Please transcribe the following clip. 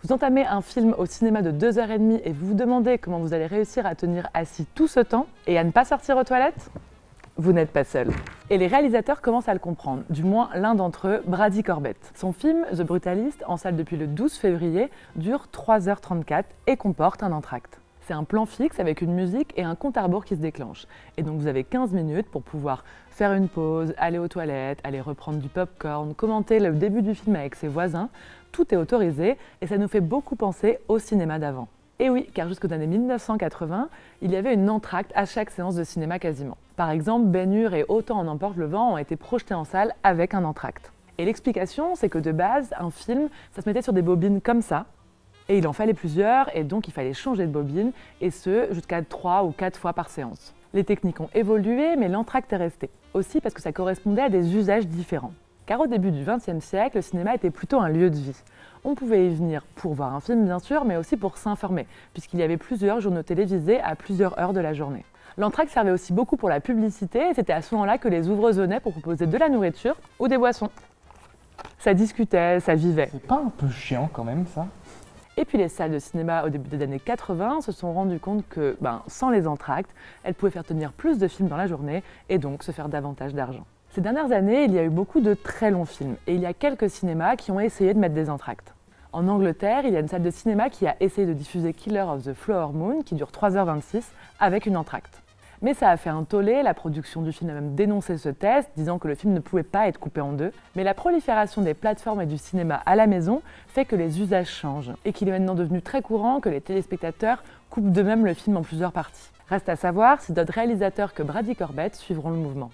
Vous entamez un film au cinéma de 2h30 et vous vous demandez comment vous allez réussir à tenir assis tout ce temps et à ne pas sortir aux toilettes? Vous n'êtes pas seul. Et les réalisateurs commencent à le comprendre, du moins l'un d'entre eux, Brady Corbet. Son film The Brutalist, en salle depuis le 12 février, dure 3h34 et comporte un entracte. C'est un plan fixe avec une musique et un compte à rebours qui se déclenche. Et donc vous avez 15 minutes pour pouvoir faire une pause, aller aux toilettes, aller reprendre du popcorn, commenter le début du film avec ses voisins. Tout est autorisé et ça nous fait beaucoup penser au cinéma d'avant. Et oui, car jusqu'aux années 1980, il y avait une entracte à chaque séance de cinéma quasiment. Par exemple, Ben-Hur et Autant en emporte le vent ont été projetés en salle avec un entracte. Et l'explication, c'est que de base, un film, ça se mettait sur des bobines comme ça, et il en fallait plusieurs, et donc il fallait changer de bobine, et ce, jusqu'à 3 ou 4 fois par séance. Les techniques ont évolué, mais l'entracte est resté. Aussi parce que ça correspondait à des usages différents. Car au début du XXe siècle, le cinéma était plutôt un lieu de vie. On pouvait y venir pour voir un film, bien sûr, mais aussi pour s'informer, puisqu'il y avait plusieurs journaux télévisés à plusieurs heures de la journée. L'entracte servait aussi beaucoup pour la publicité, et c'était à ce moment-là que les ouvreuses venaient pour proposer de la nourriture ou des boissons. Ça discutait, ça vivait. C'est pas un peu chiant quand même ça? Et puis les salles de cinéma au début des années 80 se sont rendues compte que, sans les entractes, elles pouvaient faire tenir plus de films dans la journée et donc se faire davantage d'argent. Ces dernières années, il y a eu beaucoup de très longs films et il y a quelques cinémas qui ont essayé de mettre des entractes. En Angleterre, il y a une salle de cinéma qui a essayé de diffuser Killer of the Flower Moon, qui dure 3h26, avec une entracte. Mais ça a fait un tollé, la production du film a même dénoncé ce test, disant que le film ne pouvait pas être coupé en deux. Mais la prolifération des plateformes et du cinéma à la maison fait que les usages changent, et qu'il est maintenant devenu très courant que les téléspectateurs coupent d'eux-mêmes le film en plusieurs parties. Reste à savoir si d'autres réalisateurs que Brady Corbet suivront le mouvement.